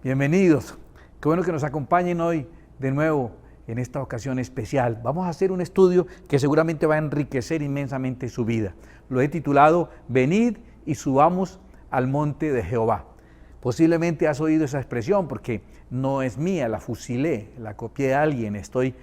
Bienvenidos. Qué bueno que nos acompañen hoy de nuevo en esta ocasión especial. Vamos a hacer un estudio que seguramente va a enriquecer inmensamente su vida. Lo he titulado Venid y subamos al monte de Jehová. Posiblemente has oído esa expresión porque no es mía, la fusilé, la copié de alguien, estoy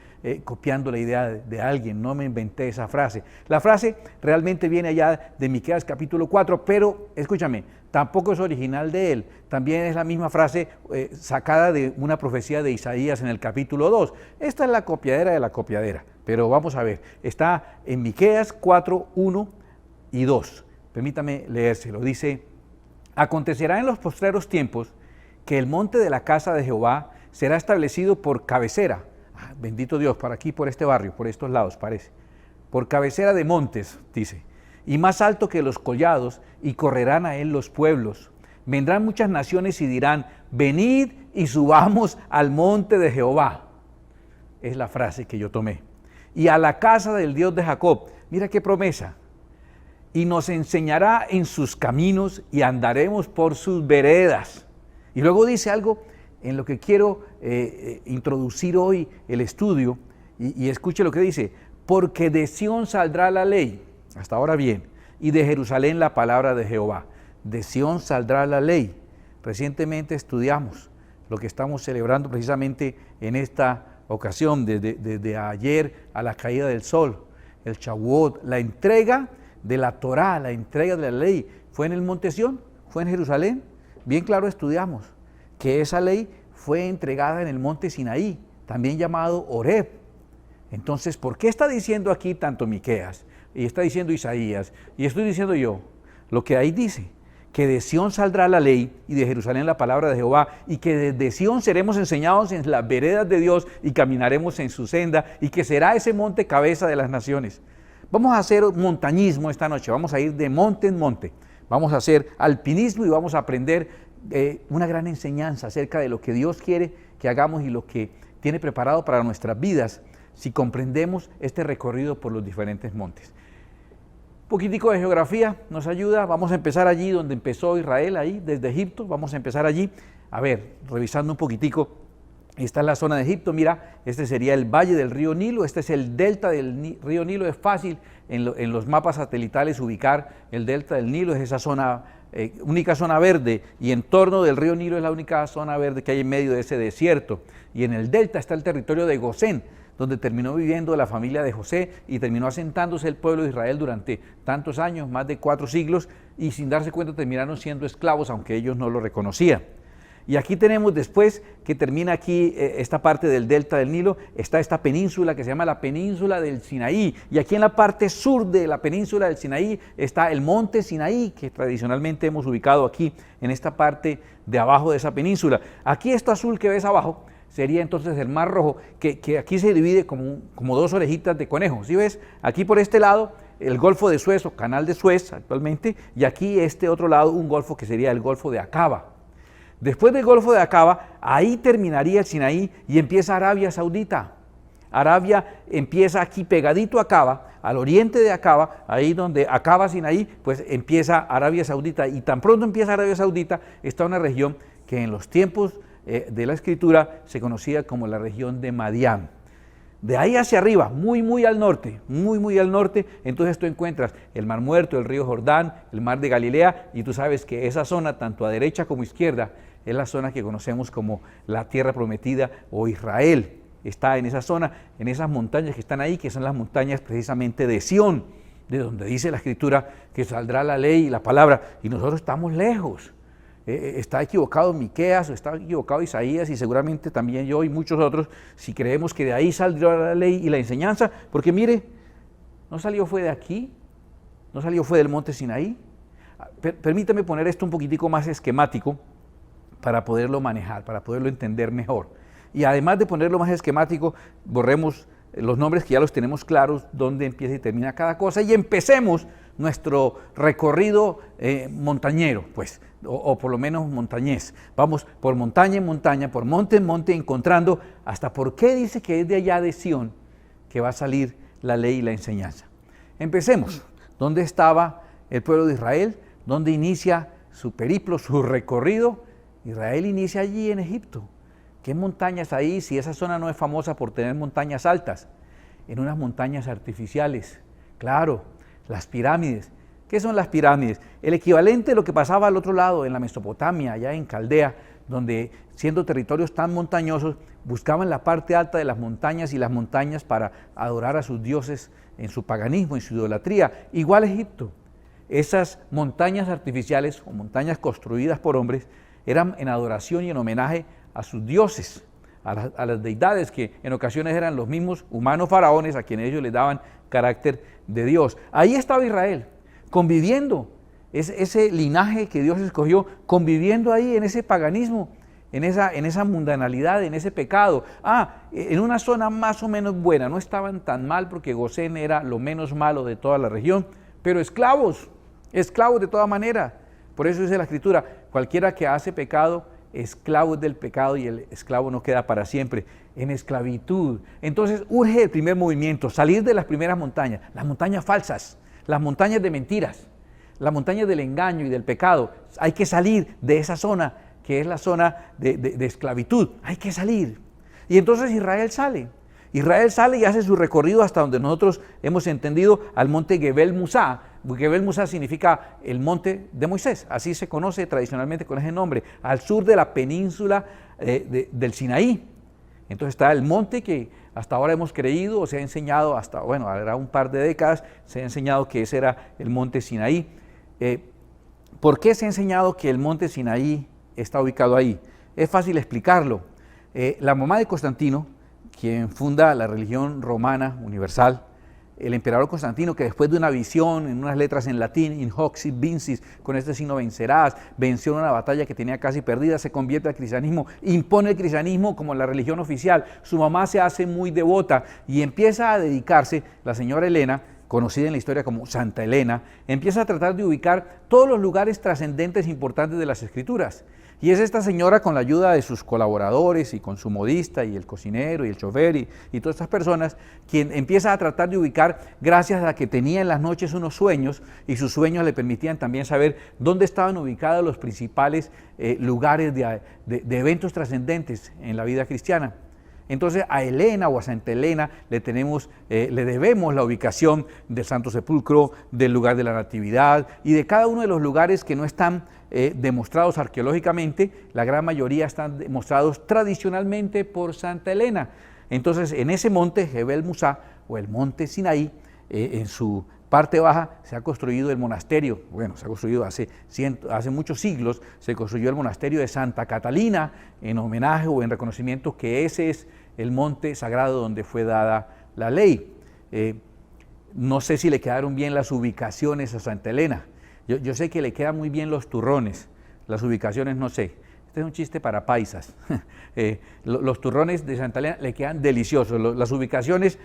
copiando la idea de alguien, no me inventé esa frase. La frase realmente viene allá de Miqueas capítulo 4, pero escúchame, tampoco es original de él, también es la misma frase sacada de una profecía de Isaías en el capítulo 2. Esta es la copiadera de la copiadera, pero vamos a ver, está en Miqueas 4, 1 y 2. Permítame leérselo, dice: acontecerá en los postreros tiempos que el monte de la casa de Jehová será establecido por cabecera. Bendito Dios, por aquí, por este barrio, por estos lados parece. Por cabecera de montes, dice, y más alto que los collados, y correrán a él los pueblos. Vendrán muchas naciones y dirán: venid y subamos al monte de Jehová. Es la frase que yo tomé. Y a la casa del Dios de Jacob. Mira qué promesa. Y nos enseñará en sus caminos y andaremos por sus veredas. Y luego dice algo en lo que quiero introducir hoy el estudio, y escuche lo que dice: porque de Sión saldrá la ley, hasta ahora bien, y de Jerusalén la palabra de Jehová. De Sión saldrá la ley. Recientemente estudiamos lo que estamos celebrando precisamente en esta ocasión, desde ayer a la caída del sol, el Shavuot, la entrega de la Torá, la entrega de la ley. ¿Fue en el monte Sión? ¿Fue en Jerusalén? Bien claro estudiamos que esa ley fue entregada en el monte Sinaí, también llamado Horeb. Entonces, ¿por qué está diciendo aquí tanto Miqueas, y está diciendo Isaías, y estoy diciendo yo? Lo que ahí dice, que de Sión saldrá la ley, y de Jerusalén la palabra de Jehová, y que desde Sión seremos enseñados en las veredas de Dios, y caminaremos en su senda, y que será ese monte cabeza de las naciones. Vamos a hacer montañismo esta noche, vamos a ir de monte en monte, vamos a hacer alpinismo y vamos a aprender una gran enseñanza acerca de lo que Dios quiere que hagamos y lo que tiene preparado para nuestras vidas si comprendemos este recorrido por los diferentes montes. Un poquitico de geografía nos ayuda. Vamos a empezar allí donde empezó Israel, ahí desde Egipto. Vamos a empezar allí, a ver, revisando un poquitico. Esta es la zona de Egipto, mira, este sería el valle del río Nilo, este es el delta del río Nilo. Es fácil en los mapas satelitales ubicar el delta del Nilo, es esa zona, única zona verde, y en torno del río Nilo es la única zona verde que hay en medio de ese desierto. Y en el delta está el territorio de Gosén, donde terminó viviendo la familia de José y terminó asentándose el pueblo de Israel durante tantos años, más de 4 siglos, y sin darse cuenta terminaron siendo esclavos, aunque ellos no lo reconocían. Y aquí tenemos, después que termina aquí esta parte del delta del Nilo, está esta península que se llama la península del Sinaí, y aquí en la parte sur de la península del Sinaí está el monte Sinaí, que tradicionalmente hemos ubicado aquí en esta parte de abajo de esa península. Aquí esto azul que ves abajo sería entonces el Mar Rojo, que aquí se divide como 2 orejitas de conejo. ¿Sí ves? Aquí por este lado el Golfo de Suez o Canal de Suez actualmente, y aquí este otro lado un golfo que sería el Golfo de Acaba. Después del Golfo de Acaba, ahí terminaría el Sinaí y empieza Arabia Saudita. Arabia empieza aquí pegadito a Acaba, al oriente de Acaba, ahí donde acaba Sinaí, pues empieza Arabia Saudita. Y tan pronto empieza Arabia Saudita, está una región que en los tiempos de la Escritura se conocía como la región de Madián. De ahí hacia arriba, muy al norte, muy al norte, entonces tú encuentras el Mar Muerto, el río Jordán, el Mar de Galilea, y tú sabes que esa zona, tanto a derecha como a izquierda, es la zona que conocemos como la Tierra Prometida o Israel. Está en esa zona, en esas montañas que están ahí, que son las montañas precisamente de Sión, de donde dice la Escritura que saldrá la ley y la palabra, y nosotros estamos lejos. Está equivocado Miqueas, o está equivocado Isaías, y seguramente también yo y muchos otros, si creemos que de ahí saldrá la ley y la enseñanza, porque mire, no salió fue de aquí, no salió fue del monte Sinaí. Permítame poner esto un poquitico más esquemático para poderlo manejar, para poderlo entender mejor. Y además de ponerlo más esquemático, borremos los nombres que ya los tenemos claros, dónde empieza y termina cada cosa, y empecemos nuestro recorrido montañero, pues, o por lo menos montañés. Vamos por montaña en montaña, por monte en monte, encontrando hasta por qué dice que es de allá de Sión que va a salir la ley y la enseñanza. Empecemos. ¿Dónde estaba el pueblo de Israel? ¿Dónde inicia su periplo, su recorrido? Israel inicia allí en Egipto. ¿Qué montañas ahí si esa zona no es famosa por tener montañas altas? En unas montañas artificiales. Claro, las pirámides. ¿Qué son las pirámides? El equivalente de lo que pasaba al otro lado, en la Mesopotamia, allá en Caldea, donde siendo territorios tan montañosos, buscaban la parte alta de las montañas y las montañas para adorar a sus dioses en su paganismo, en su idolatría. Igual Egipto. Esas montañas artificiales o montañas construidas por hombres eran en adoración y en homenaje a sus dioses, a las deidades que en ocasiones eran los mismos humanos faraones a quienes ellos les daban carácter de Dios. Ahí estaba Israel, conviviendo, ese linaje que Dios escogió, conviviendo ahí en ese paganismo, en esa mundanalidad, en ese pecado. En una zona más o menos buena, no estaban tan mal porque Gosén era lo menos malo de toda la región, pero esclavos de toda manera. Por eso dice la Escritura, cualquiera que hace pecado, esclavo es del pecado y el esclavo no queda para siempre, en esclavitud. Entonces urge el primer movimiento, salir de las primeras montañas, las montañas falsas, las montañas de mentiras, las montañas del engaño y del pecado. Hay que salir de esa zona que es la zona de esclavitud, hay que salir. Y entonces Israel sale y hace su recorrido hasta donde nosotros hemos entendido, al monte Gebel Musá. Gebel Musá significa el monte de Moisés, así se conoce tradicionalmente con ese nombre, al sur de la península del Sinaí. Entonces está el monte que hasta ahora hemos creído o se ha enseñado, habrá un par de décadas, se ha enseñado que ese era el monte Sinaí. ¿Por qué se ha enseñado que el monte Sinaí está ubicado ahí? Es fácil explicarlo. La mamá de Constantino, quien funda la religión romana universal, el emperador Constantino, que después de una visión en unas letras en latín, in hoc sit vincis, con este signo vencerás, venció en una batalla que tenía casi perdida, se convierte al cristianismo, impone el cristianismo como la religión oficial. Su mamá se hace muy devota y empieza a dedicarse, la señora Helena, conocida en la historia como Santa Helena, empieza a tratar de ubicar todos los lugares trascendentes e importantes de las Escrituras. Y es esta señora, con la ayuda de sus colaboradores y con su modista y el cocinero y el chofer y todas estas personas, quien empieza a tratar de ubicar, gracias a que tenía en las noches unos sueños, y sus sueños le permitían también saber dónde estaban ubicados los principales lugares de eventos trascendentes en la vida cristiana. Entonces a Helena o a Santa Helena le debemos la ubicación del Santo Sepulcro, del lugar de la Natividad y de cada uno de los lugares que no están demostrados arqueológicamente. La gran mayoría están demostrados tradicionalmente por Santa Helena. Entonces en ese monte Gebel Musá o el monte Sinaí, en su parte baja se ha construido el monasterio, se ha construido hace muchos siglos, se construyó el monasterio de Santa Catalina en homenaje o en reconocimiento que ese es el monte sagrado donde fue dada la ley. No sé si le quedaron bien las ubicaciones a Santa Helena. Yo sé que le quedan muy bien los turrones, las ubicaciones no sé. Este es un chiste para paisas. Los turrones de Santa Helena le quedan deliciosos. Las ubicaciones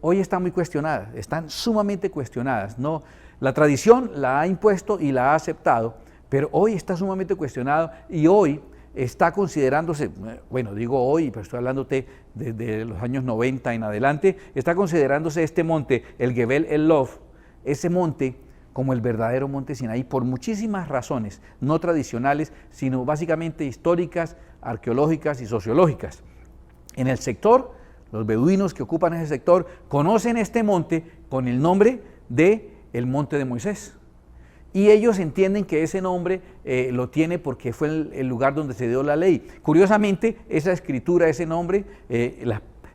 hoy están muy cuestionadas, están sumamente cuestionadas. ¿No? La tradición la ha impuesto y la ha aceptado, pero hoy está sumamente cuestionado y hoy está considerándose, digo hoy, pero estoy hablándote desde los años 90 en adelante, está considerándose este monte, el Gebel el-Lov, ese monte como el verdadero monte Sinaí por muchísimas razones, no tradicionales, sino básicamente históricas, arqueológicas y sociológicas. En el sector, los beduinos que ocupan ese sector conocen este monte con el nombre de el Monte de Moisés. Y ellos entienden que ese nombre lo tiene porque fue el lugar donde se dio la ley. Curiosamente, esa escritura, ese nombre,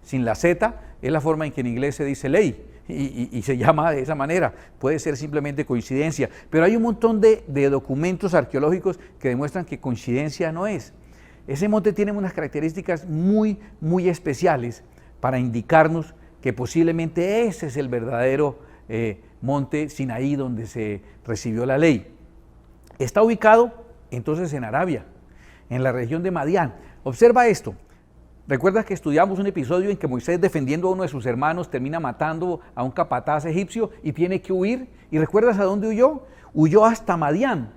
sin la Z, es la forma en que en inglés se dice ley y se llama de esa manera. Puede ser simplemente coincidencia, pero hay un montón de documentos arqueológicos que demuestran que coincidencia no es. Ese monte tiene unas características muy, muy especiales para indicarnos que posiblemente ese es el verdadero monte Sinaí donde se recibió la ley. Está ubicado entonces en Arabia, en la región de Madián. Observa esto. ¿Recuerdas que estudiamos un episodio en que Moisés, defendiendo a uno de sus hermanos, termina matando a un capataz egipcio y tiene que huir? ¿Y recuerdas a dónde huyó? Huyó hasta Madián.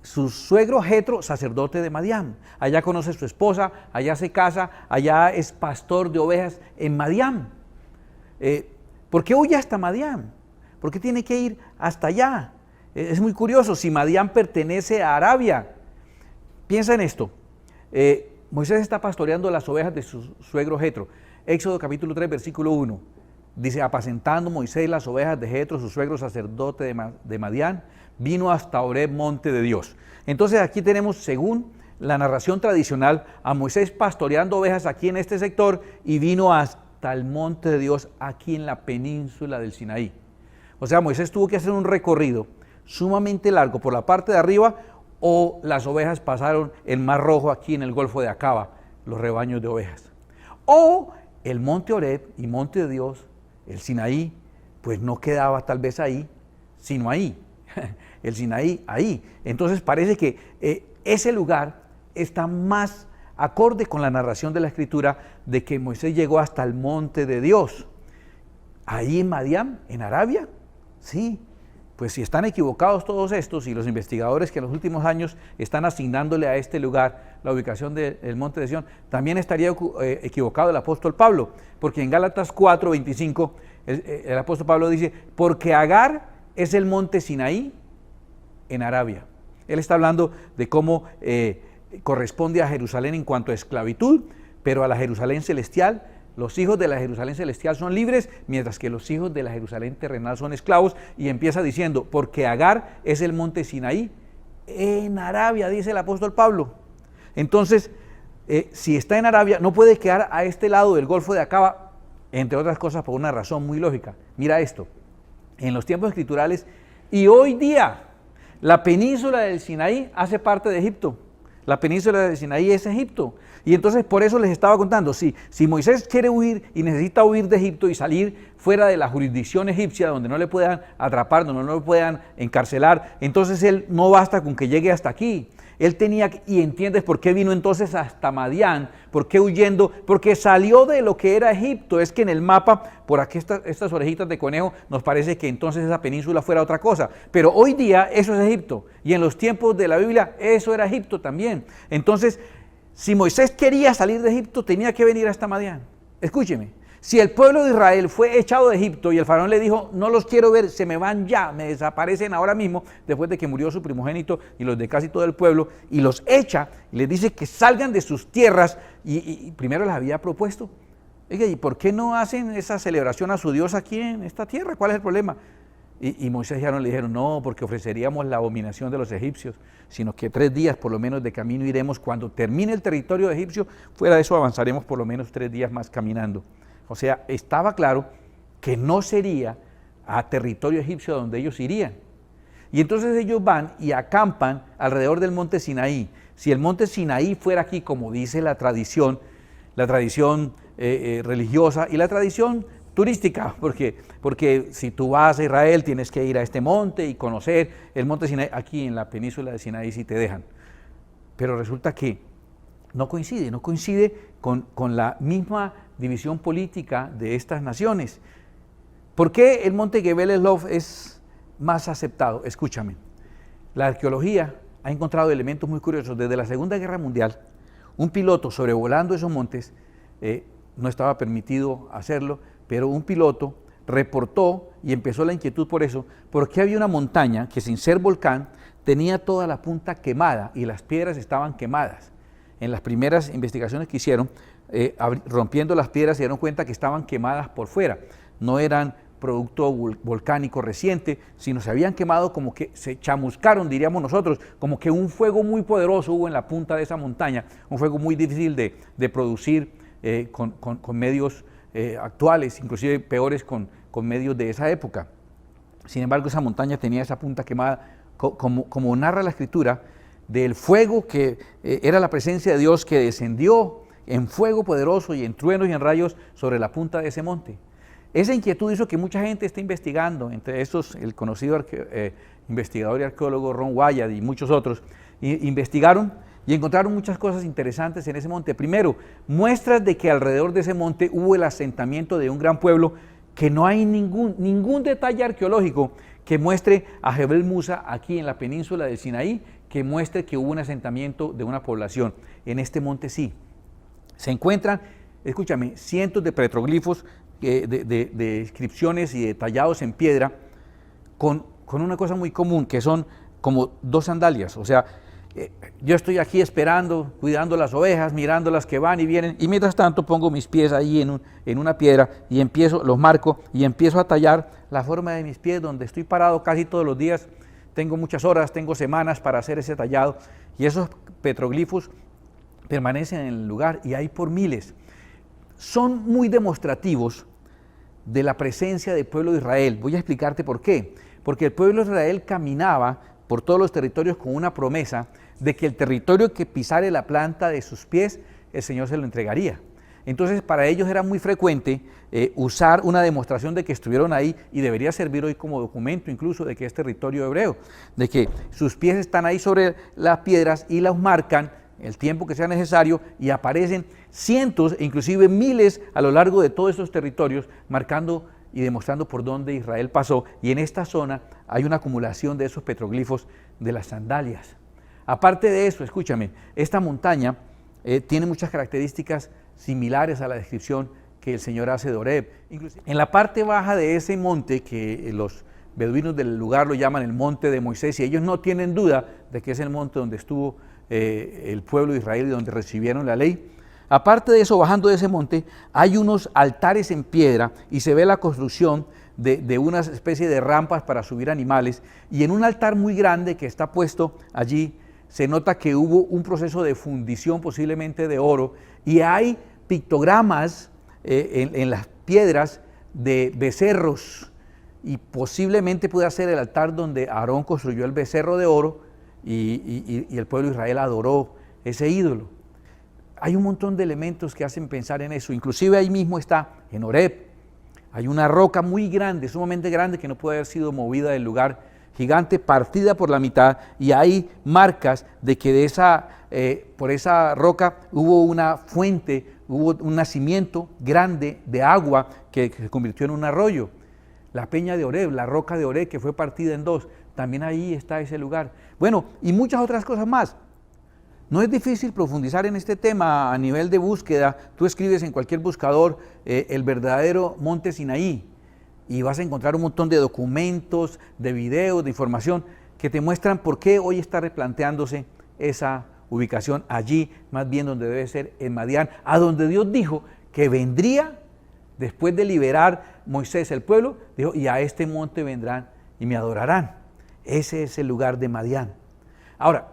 Su suegro Jetro, sacerdote de Madián. Allá conoce a su esposa, allá se casa, allá es pastor de ovejas en Madián. ¿Por qué huye hasta Madián? ¿Por qué tiene que ir hasta allá? Es muy curioso, si Madián pertenece a Arabia, Piensa en esto. Moisés está pastoreando las ovejas de su suegro Jetro. Éxodo capítulo 3, versículo 1. Dice, apacentando Moisés las ovejas de Jetro, su suegro sacerdote de Madián, vino hasta Horeb, monte de Dios. Entonces aquí tenemos, según la narración tradicional, a Moisés pastoreando ovejas aquí en este sector y vino hasta el monte de Dios aquí en la península del Sinaí. O sea, Moisés tuvo que hacer un recorrido sumamente largo por la parte de arriba, o las ovejas pasaron el Mar Rojo aquí en el Golfo de Acaba, los rebaños de ovejas. O el monte Horeb y monte de Dios, el Sinaí, pues no quedaba tal vez ahí, sino ahí, el Sinaí ahí. Entonces parece que ese lugar está más acorde con la narración de la Escritura de que Moisés llegó hasta el monte de Dios. Ahí en Madián, en Arabia, sí. Pues si están equivocados todos estos y los investigadores que en los últimos años están asignándole a este lugar la ubicación del monte de Sión, también estaría equivocado el apóstol Pablo, porque en Gálatas 4:25 el apóstol Pablo dice, porque Agar es el monte Sinaí en Arabia. Él está hablando de cómo corresponde a Jerusalén en cuanto a esclavitud, pero a la Jerusalén celestial, los hijos de la Jerusalén celestial son libres, mientras que los hijos de la Jerusalén terrenal son esclavos, y empieza diciendo, porque Agar es el monte Sinaí en Arabia, dice el apóstol Pablo. Entonces, si está en Arabia, no puede quedar a este lado del Golfo de Acaba, entre otras cosas por una razón muy lógica. Mira esto, en los tiempos escriturales, y hoy día, la península del Sinaí hace parte de Egipto. La península del Sinaí es Egipto. Y entonces por eso les estaba contando, si Moisés quiere huir y necesita huir de Egipto y salir fuera de la jurisdicción egipcia, donde no le puedan atrapar, donde no le puedan encarcelar, entonces él no basta con que llegue hasta aquí. Él tenía, y entiendes por qué vino entonces hasta Madián, por qué huyendo, porque salió de lo que era Egipto. Es que en el mapa, por aquí estas orejitas de conejo, nos parece que entonces esa península fuera otra cosa, pero hoy día eso es Egipto, y en los tiempos de la Biblia eso era Egipto también. Entonces, si Moisés quería salir de Egipto, tenía que venir hasta Madián. Escúcheme, si el pueblo de Israel fue echado de Egipto y el faraón le dijo, no los quiero ver, se me van ya, me desaparecen ahora mismo, después de que murió su primogénito y los de casi todo el pueblo, y los echa, y les dice que salgan de sus tierras, y primero les había propuesto, oiga, ¿y por qué no hacen esa celebración a su Dios aquí en esta tierra? ¿Cuál es el problema? Y Moisés ya no le dijeron, no, porque ofreceríamos la abominación de los egipcios, sino que 3 días por lo menos de camino iremos. Cuando termine el territorio egipcio, fuera de eso avanzaremos por lo menos 3 días más caminando. O sea, estaba claro que no sería a territorio egipcio donde ellos irían. Y entonces ellos van y acampan alrededor del monte Sinaí. Si el monte Sinaí fuera aquí, como dice la tradición religiosa y la tradición turística, porque si tú vas a Israel tienes que ir a este monte y conocer el monte Sinaí. Aquí en la península de Sinaí sí te dejan, pero resulta que no coincide con la misma división política de estas naciones. ¿Por qué el monte Gebel Eslov es más aceptado? Escúchame, la arqueología ha encontrado elementos muy curiosos. Desde la Segunda Guerra Mundial, un piloto sobrevolando esos montes, no estaba permitido hacerlo, pero un piloto reportó, y empezó la inquietud por eso, porque había una montaña que, sin ser volcán, tenía toda la punta quemada y las piedras estaban quemadas. En las primeras investigaciones que hicieron, rompiendo las piedras, se dieron cuenta que estaban quemadas por fuera. No eran producto volcánico reciente, sino se habían quemado, como que se chamuscaron, diríamos nosotros, como que un fuego muy poderoso hubo en la punta de esa montaña, un fuego muy difícil de producir con medios actuales, inclusive peores con medios de esa época. Sin embargo, esa montaña tenía esa punta quemada, como narra la Escritura, del fuego que era la presencia de Dios, que descendió en fuego poderoso y en truenos y en rayos sobre la punta de ese monte. Esa inquietud hizo que mucha gente esté investigando, entre estos el conocido investigador y arqueólogo Ron Wyatt y muchos otros, investigaron y encontraron muchas cosas interesantes en ese monte. Primero, muestras de que alrededor de ese monte hubo el asentamiento de un gran pueblo, que no hay ningún detalle arqueológico que muestre a Jebel Musa aquí en la península del Sinaí, que muestre que hubo un asentamiento de una población. En este monte sí. Se encuentran, escúchame, cientos de petroglifos, de inscripciones y detallados en piedra, con una cosa muy común, que son como 2 sandalias. O sea, Yo estoy aquí esperando, cuidando las ovejas, mirando las que van y vienen, y mientras tanto pongo mis pies ahí en una piedra y los marco y empiezo a tallar la forma de mis pies donde estoy parado casi todos los días. Tengo muchas horas, tengo semanas para hacer ese tallado, y esos petroglifos permanecen en el lugar y hay por miles. Son muy demostrativos de la presencia del pueblo de Israel. Voy a explicarte por qué. Porque el pueblo de Israel caminaba por todos los territorios con una promesa de que el territorio que pisare la planta de sus pies, el Señor se lo entregaría. Entonces, para ellos era muy frecuente usar una demostración de que estuvieron ahí, y debería servir hoy como documento incluso de que es territorio hebreo, de que sus pies están ahí sobre las piedras y las marcan el tiempo que sea necesario, y aparecen cientos e inclusive miles a lo largo de todos esos territorios, marcando y demostrando por dónde Israel pasó. Y en esta zona hay una acumulación de esos petroglifos de las sandalias. Aparte de eso, escúchame, esta montaña tiene muchas características similares a la descripción que el Señor hace de Horeb. Inclusive, en la parte baja de ese monte, que los beduinos del lugar lo llaman el monte de Moisés, y ellos no tienen duda de que es el monte donde estuvo el pueblo de Israel y donde recibieron la ley. Aparte de eso, bajando de ese monte, hay unos altares en piedra y se ve la construcción de una especie de rampas para subir animales, y en un altar muy grande que está puesto allí, se nota que hubo un proceso de fundición posiblemente de oro, y hay pictogramas en las piedras de becerros, y posiblemente pueda ser el altar donde Aarón construyó el becerro de oro y el pueblo de Israel adoró ese ídolo. Hay un montón de elementos que hacen pensar en eso. Inclusive ahí mismo está, en Horeb, hay una roca muy grande, sumamente grande, que no puede haber sido movida del lugar, gigante, partida por la mitad, y hay marcas de que por esa roca hubo una fuente, hubo un nacimiento grande de agua que se convirtió en un arroyo. La peña de Horeb, la roca de Horeb, que fue partida en dos, también ahí está ese lugar. Bueno, y muchas otras cosas más. No es difícil profundizar en este tema a nivel de búsqueda. Tú escribes en cualquier buscador el verdadero monte Sinaí y vas a encontrar un montón de documentos, de videos, de información que te muestran por qué hoy está replanteándose esa ubicación allí, más bien donde debe ser en Madián, a donde Dios dijo que vendría después de liberar Moisés el pueblo, dijo, y a este monte vendrán y me adorarán. Ese es el lugar de Madián. Ahora,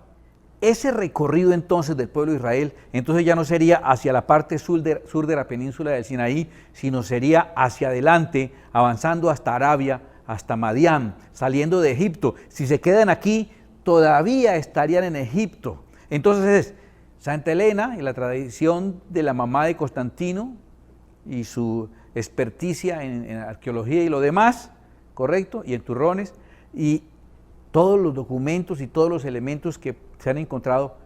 ese recorrido entonces del pueblo de Israel, entonces ya no sería hacia la parte sur de la península del Sinaí, sino sería hacia adelante, avanzando hasta Arabia, hasta Madián, saliendo de Egipto. Si se quedan aquí, todavía estarían en Egipto. Entonces es Santa Elena, y la tradición de la mamá de Constantino, y su experticia en arqueología y lo demás, ¿correcto? Y en turrones, y todos los documentos y todos los elementos que se han encontrado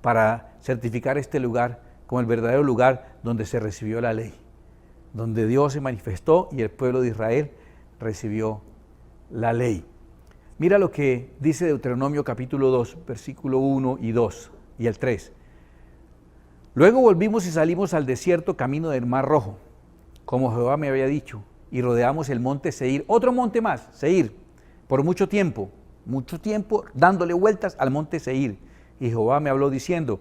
para certificar este lugar como el verdadero lugar donde se recibió la ley, donde Dios se manifestó y el pueblo de Israel recibió la ley. Mira lo que dice Deuteronomio capítulo 2, versículo 1 y 2 y el 3. Luego volvimos y salimos al desierto camino del Mar Rojo, como Jehová me había dicho, y rodeamos el monte Seir, otro monte más, Seir, por mucho tiempo dándole vueltas al monte Seir. Y Jehová me habló diciendo,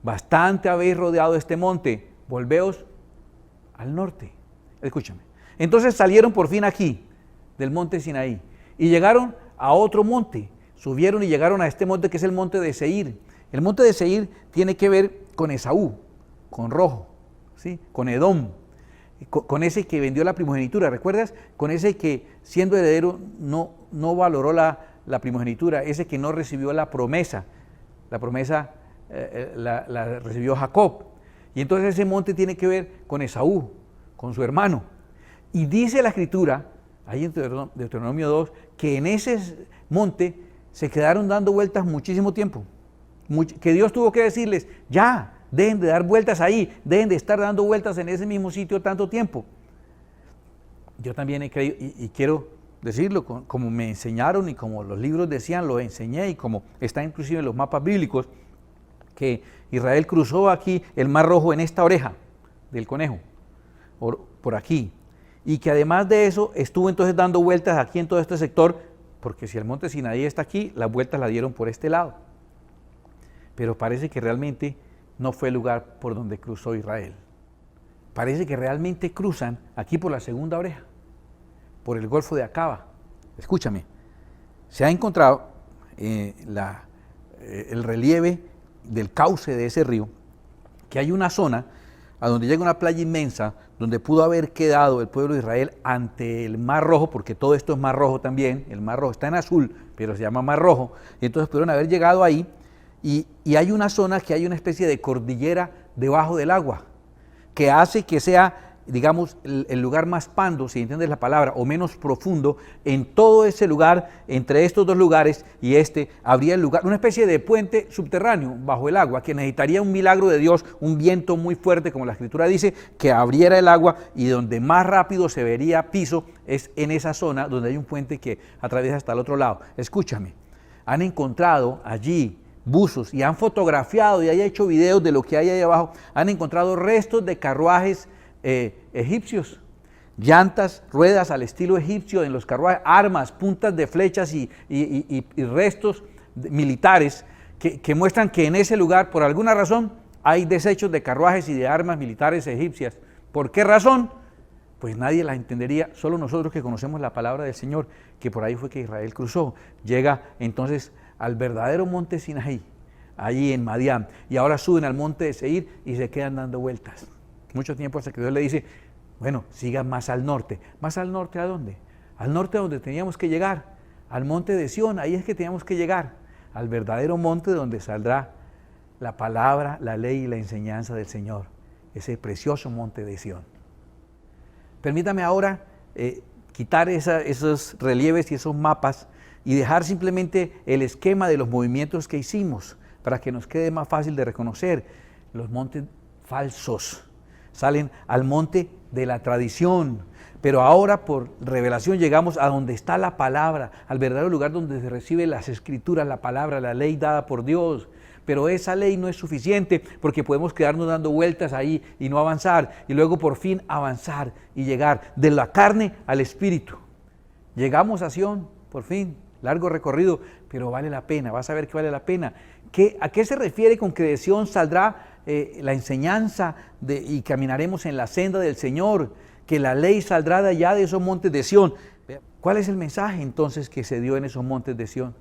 bastante habéis rodeado este monte, volveos al norte. Escúchame. Entonces salieron por fin aquí, del monte Sinaí, y llegaron a otro monte, subieron y llegaron a este monte que es el monte de Seir. El monte de Seir tiene que ver con Esaú, con Rojo, ¿sí? Con Edom, con ese que vendió la primogenitura, ¿recuerdas? Con ese que siendo heredero no valoró la primogenitura, ese que no recibió la promesa la recibió Jacob. Y entonces ese monte tiene que ver con Esaú, con su hermano. Y dice la Escritura, ahí en Deuteronomio 2, que en ese monte se quedaron dando vueltas muchísimo tiempo, que Dios tuvo que decirles, ya, dejen de dar vueltas ahí, dejen de estar dando vueltas en ese mismo sitio tanto tiempo. Yo también he creído, y quiero decirlo, como me enseñaron y como los libros decían, lo enseñé, y como está inclusive en los mapas bíblicos, que Israel cruzó aquí el Mar Rojo en esta oreja del conejo, por aquí, y que además de eso estuvo entonces dando vueltas aquí en todo este sector, porque si el monte Sinaí está aquí, las vueltas las dieron por este lado. pero parece que realmente no fue el lugar por donde cruzó Israel. Parece que realmente cruzan aquí por la segunda oreja, por el Golfo de Acaba. Escúchame, se ha encontrado el relieve del cauce de ese río, que hay una zona a donde llega una playa inmensa, donde pudo haber quedado el pueblo de Israel ante el Mar Rojo, porque todo esto es Mar Rojo también, el Mar Rojo está en azul, pero se llama Mar Rojo, y entonces pudieron haber llegado ahí, y hay una zona que hay una especie de cordillera debajo del agua, que hace que sea, digamos, el lugar más pando, si entiendes la palabra, o menos profundo, en todo ese lugar, entre estos dos lugares y habría el lugar, una especie de puente subterráneo bajo el agua, que necesitaría un milagro de Dios, un viento muy fuerte, como la Escritura dice, que abriera el agua, y donde más rápido se vería piso es en esa zona donde hay un puente que atraviesa hasta el otro lado. Escúchame, han encontrado allí buzos y han fotografiado y han hecho videos de lo que hay ahí abajo, han encontrado restos de carruajes egipcios, llantas, ruedas al estilo egipcio en los carruajes, armas, puntas de flechas y restos militares que muestran que en ese lugar, por alguna razón, hay desechos de carruajes y de armas militares egipcias. ¿Por qué razón? Pues nadie las entendería, solo nosotros que conocemos la palabra del Señor, que por ahí fue que Israel cruzó. Llega entonces al verdadero monte Sinaí, allí en Madián, y ahora suben al monte de Seir y se quedan dando vueltas. Mucho tiempo hasta que Dios le dice, bueno, sigan más al norte. ¿Más al norte a dónde? Al norte a donde teníamos que llegar, al monte de Sión, ahí es que teníamos que llegar, al verdadero monte donde saldrá la palabra, la ley y la enseñanza del Señor, ese precioso monte de Sión. Permítame ahora quitar esos relieves y esos mapas y dejar simplemente el esquema de los movimientos que hicimos para que nos quede más fácil de reconocer los montes falsos. Salen al monte de la tradición, pero ahora por revelación llegamos a donde está la palabra, al verdadero lugar donde se recibe las escrituras, la palabra, la ley dada por Dios. Pero esa ley no es suficiente porque podemos quedarnos dando vueltas ahí y no avanzar, y luego por fin avanzar y llegar de la carne al espíritu. Llegamos a Sión, por fin, largo recorrido, pero vale la pena, vas a ver que vale la pena. ¿A qué se refiere con que de Sión saldrá la enseñanza y caminaremos en la senda del Señor? Que la ley saldrá de allá de esos montes de Sión. ¿Cuál es el mensaje entonces que se dio en esos montes de Sión?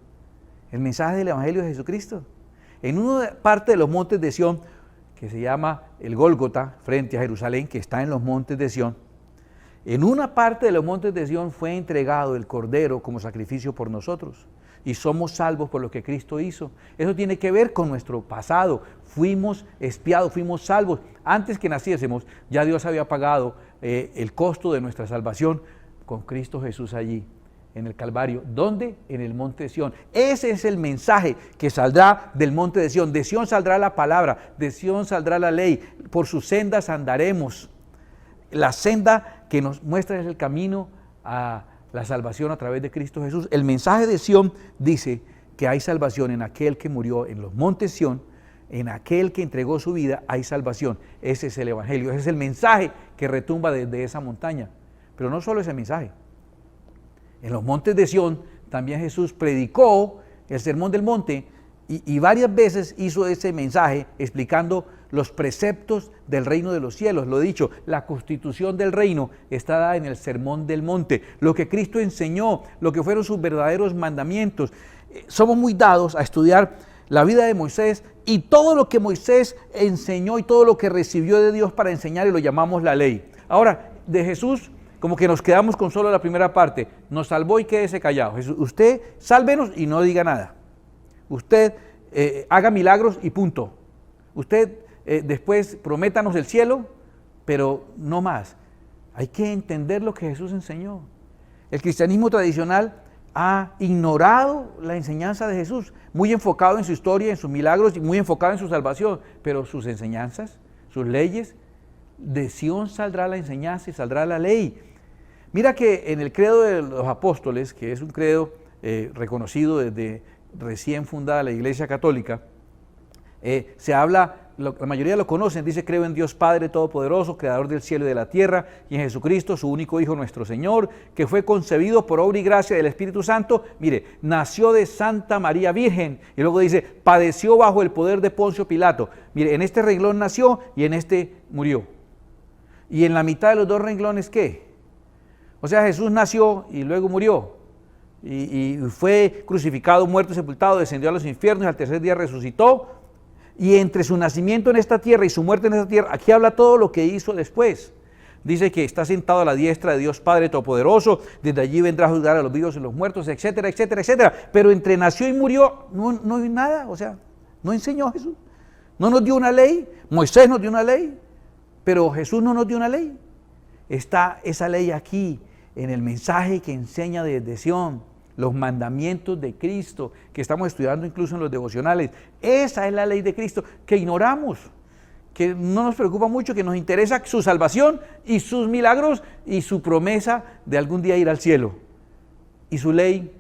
El mensaje del Evangelio de Jesucristo. En una parte de los montes de Sión, que se llama el Gólgota, frente a Jerusalén, que está en los montes de Sión, en una parte de los montes de Sión fue entregado el Cordero como sacrificio por nosotros, y somos salvos por lo que Cristo hizo. Eso tiene que ver con nuestro pasado. Fuimos expiados, fuimos salvos. Antes que naciésemos, ya Dios había pagado el costo de nuestra salvación con Cristo Jesús allí, en el Calvario. ¿Dónde? En el monte de Sión. Ese es el mensaje que saldrá del monte de Sión. De Sión saldrá la palabra, de Sión saldrá la ley. Por sus sendas andaremos. La senda que nos muestra es el camino a la salvación a través de Cristo Jesús. El mensaje de Sión dice que hay salvación en aquel que murió en los montes Sión, en aquel que entregó su vida, hay salvación. Ese es el Evangelio, ese es el mensaje que retumba desde esa montaña. Pero no solo ese mensaje. En los montes de Sión también Jesús predicó el Sermón del Monte y varias veces hizo ese mensaje explicando los preceptos del reino de los cielos. Lo he dicho, la constitución del reino está dada en el Sermón del Monte, lo que Cristo enseñó, lo que fueron sus verdaderos mandamientos. Somos muy dados a estudiar la vida de Moisés y todo lo que Moisés enseñó y todo lo que recibió de Dios para enseñar, y lo llamamos la ley. Ahora, de Jesús, como que nos quedamos con solo la primera parte. Nos salvó y quédese callado. Jesús, usted sálvenos y no diga nada. Usted haga milagros y punto. Usted después prométanos el cielo, pero no más. Hay que entender lo que Jesús enseñó. El cristianismo tradicional ha ignorado la enseñanza de Jesús, muy enfocado en su historia, en sus milagros y muy enfocado en su salvación, pero sus enseñanzas, sus leyes, de Sión saldrá la enseñanza y saldrá la ley. Mira que en el credo de los apóstoles, que es un credo reconocido desde recién fundada la Iglesia Católica, se habla la mayoría lo conocen, dice: creo en Dios Padre Todopoderoso, Creador del cielo y de la tierra, y en Jesucristo, su único Hijo, nuestro Señor, que fue concebido por obra y gracia del Espíritu Santo. Mire, nació de Santa María Virgen, y luego dice: padeció bajo el poder de Poncio Pilato. Mire, en este renglón nació y en este murió. Y en la mitad de los dos renglones, ¿qué? O sea, Jesús nació y luego murió. Y fue crucificado, muerto, sepultado, descendió a los infiernos y al tercer día resucitó. Y entre su nacimiento en esta tierra y su muerte en esta tierra, aquí habla todo lo que hizo después. Dice que está sentado a la diestra de Dios Padre Todopoderoso, desde allí vendrá a juzgar a los vivos y los muertos, etcétera, etcétera, etcétera. Pero entre nació y murió no hay nada, o sea, no enseñó Jesús. No nos dio una ley, Moisés nos dio una ley, pero Jesús no nos dio una ley. Está esa ley aquí, en el mensaje que enseña desde Sion, los mandamientos de Cristo, que estamos estudiando incluso en los devocionales. Esa es la ley de Cristo, que ignoramos, que no nos preocupa mucho, que nos interesa su salvación y sus milagros y su promesa de algún día ir al cielo. Y su ley,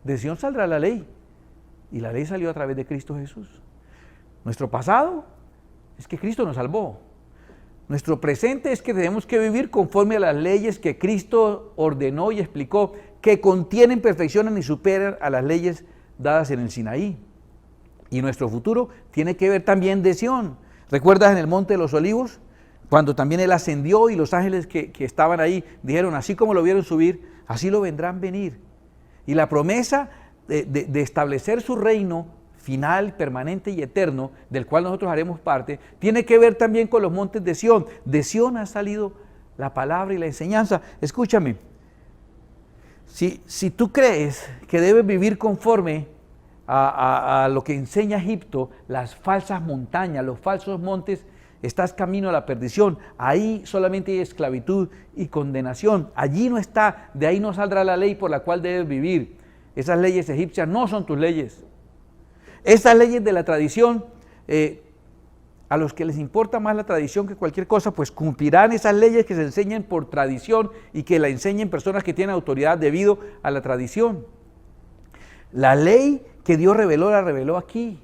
de Sion saldrá la ley, y la ley salió a través de Cristo Jesús. Nuestro pasado es que Cristo nos salvó. Nuestro presente es que tenemos que vivir conforme a las leyes que Cristo ordenó y explicó, que contienen, perfeccionan y superan a las leyes dadas en el Sinaí. Y nuestro futuro tiene que ver también de Sion. ¿Recuerdas en el Monte de los Olivos? Cuando también Él ascendió y los ángeles que estaban ahí dijeron: así como lo vieron subir, así lo vendrán venir. Y la promesa de establecer su reino final, permanente y eterno, del cual nosotros haremos parte, tiene que ver también con los montes de Sion. De Sion ha salido la palabra y la enseñanza. Escúchame, si tú crees que debes vivir conforme a lo que enseña Egipto, las falsas montañas, los falsos montes, estás camino a la perdición. Ahí solamente hay esclavitud y condenación. Allí no está, de ahí no saldrá la ley por la cual debes vivir. Esas leyes egipcias no son tus leyes. Estas leyes de la tradición, a los que les importa más la tradición que cualquier cosa, pues cumplirán esas leyes que se enseñen por tradición y que la enseñen personas que tienen autoridad debido a la tradición. La ley que Dios reveló, la reveló aquí.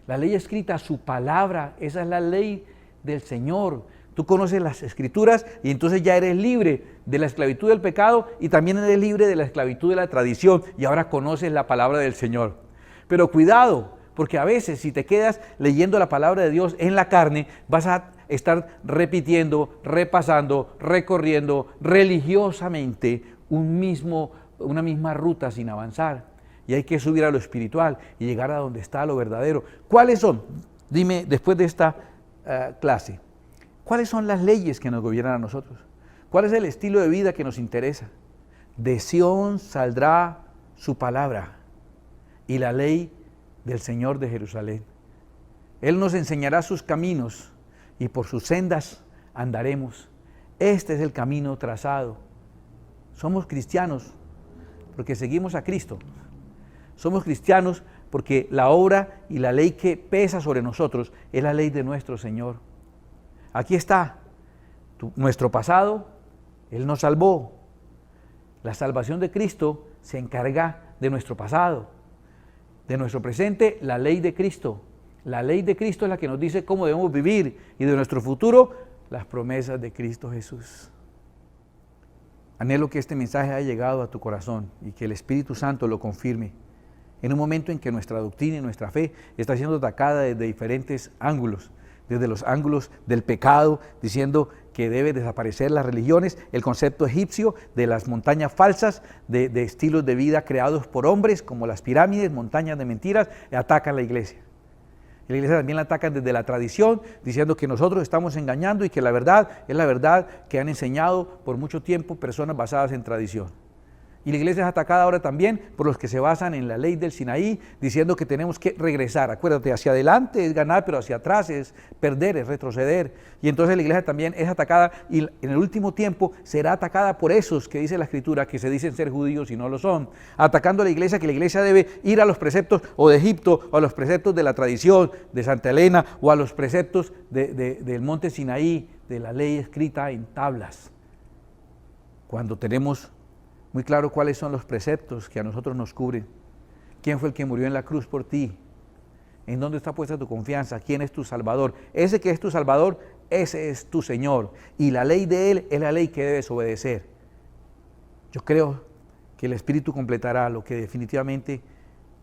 La ley escrita, su palabra, esa es la ley del Señor. Tú conoces las Escrituras y entonces ya eres libre de la esclavitud del pecado y también eres libre de la esclavitud de la tradición, y ahora conoces la palabra del Señor. Pero cuidado, porque a veces si te quedas leyendo la palabra de Dios en la carne, vas a estar repitiendo, repasando, recorriendo religiosamente una misma ruta sin avanzar. Y hay que subir a lo espiritual y llegar a donde está lo verdadero. ¿Cuáles son? Dime, después de esta clase, ¿cuáles son las leyes que nos gobiernan a nosotros? ¿Cuál es el estilo de vida que nos interesa? De Sion saldrá su palabra y la ley del Señor de Jerusalén. Él nos enseñará sus caminos y por sus sendas andaremos. Este es el camino trazado. Somos cristianos porque seguimos a Cristo. Somos cristianos porque la obra y la ley que pesa sobre nosotros es la ley de nuestro Señor. Aquí está nuestro pasado, Él nos salvó. La salvación de Cristo se encarga de nuestro pasado. De nuestro presente, la ley de Cristo. La ley de Cristo es la que nos dice cómo debemos vivir, y de nuestro futuro, las promesas de Cristo Jesús. Anhelo que este mensaje haya llegado a tu corazón y que el Espíritu Santo lo confirme. En un momento en que nuestra doctrina y nuestra fe está siendo atacada desde diferentes ángulos, desde los ángulos del pecado, diciendo que debe desaparecer las religiones, el concepto egipcio de las montañas falsas, de estilos de vida creados por hombres, como las pirámides, montañas de mentiras, atacan la iglesia. La iglesia también la atacan desde la tradición, diciendo que nosotros estamos engañando y que la verdad es la verdad que han enseñado por mucho tiempo personas basadas en tradición. Y la iglesia es atacada ahora también por los que se basan en la ley del Sinaí, diciendo que tenemos que regresar. Acuérdate, hacia adelante es ganar, pero hacia atrás es perder, es retroceder. Y entonces la iglesia también es atacada, y en el último tiempo será atacada por esos que dice la Escritura, que se dicen ser judíos y no lo son. Atacando a la iglesia, que la iglesia debe ir a los preceptos o de Egipto, o a los preceptos de la tradición de Santa Elena, o a los preceptos del monte Sinaí, de la ley escrita en tablas. Cuando tenemos muy claro cuáles son los preceptos que a nosotros nos cubren. ¿Quién fue el que murió en la cruz por ti? ¿En dónde está puesta tu confianza? ¿Quién es tu Salvador? Ese que es tu Salvador, ese es tu Señor. Y la ley de Él es la ley que debes obedecer. Yo creo que el Espíritu completará lo que definitivamente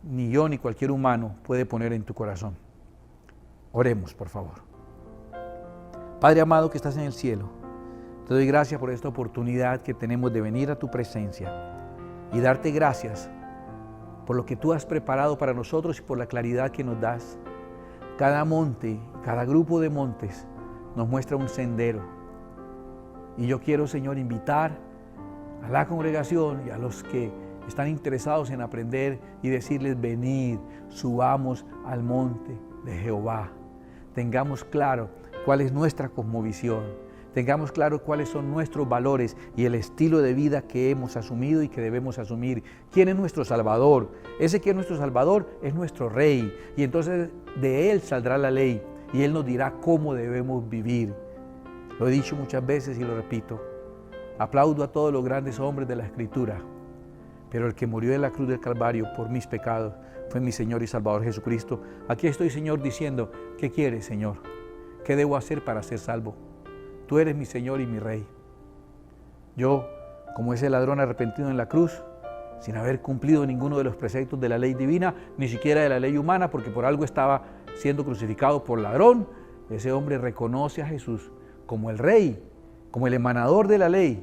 ni yo ni cualquier humano puede poner en tu corazón. Oremos, por favor. Padre amado que estás en el cielo, te doy gracias por esta oportunidad que tenemos de venir a tu presencia y darte gracias por lo que tú has preparado para nosotros y por la claridad que nos das. Cada monte, cada grupo de montes nos muestra un sendero. Y yo quiero, Señor, invitar a la congregación y a los que están interesados en aprender y decirles: venid, subamos al monte de Jehová. Tengamos claro cuál es nuestra cosmovisión. Tengamos claro cuáles son nuestros valores y el estilo de vida que hemos asumido y que debemos asumir. ¿Quién es nuestro Salvador? Ese que es nuestro Salvador es nuestro Rey. Y entonces de Él saldrá la ley y Él nos dirá cómo debemos vivir. Lo he dicho muchas veces y lo repito. Aplaudo a todos los grandes hombres de la Escritura, pero el que murió en la cruz del Calvario por mis pecados fue mi Señor y Salvador Jesucristo. Aquí estoy, Señor, diciendo: ¿qué quieres, Señor? ¿Qué debo hacer para ser salvo? Tú eres mi Señor y mi Rey. Yo, como ese ladrón arrepentido en la cruz, sin haber cumplido ninguno de los preceptos de la ley divina, ni siquiera de la ley humana, porque por algo estaba siendo crucificado por ladrón, ese hombre reconoce a Jesús como el Rey, como el emanador de la ley,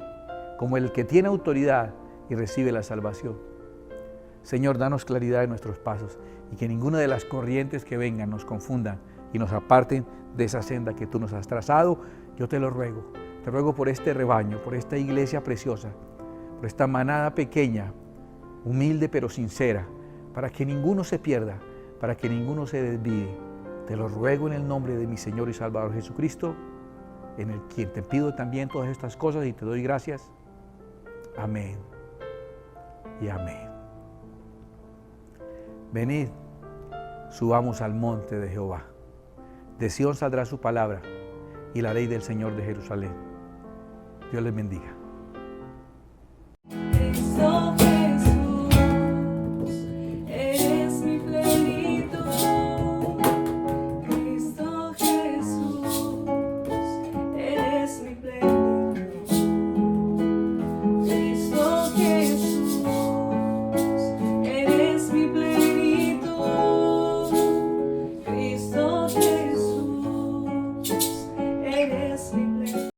como el que tiene autoridad y recibe la salvación. Señor, danos claridad en nuestros pasos y que ninguna de las corrientes que vengan nos confundan y nos aparten de esa senda que tú nos has trazado. Yo te ruego por este rebaño, por esta iglesia preciosa, por esta manada pequeña, humilde pero sincera, para que ninguno se pierda, para que ninguno se desvíe. Te lo ruego en el nombre de mi Señor y Salvador Jesucristo, en el quien te pido también todas estas cosas y te doy gracias. Amén y amén. Venid, subamos al monte de Jehová. De Sión saldrá su palabra y la ley del Señor de Jerusalén. Dios les bendiga.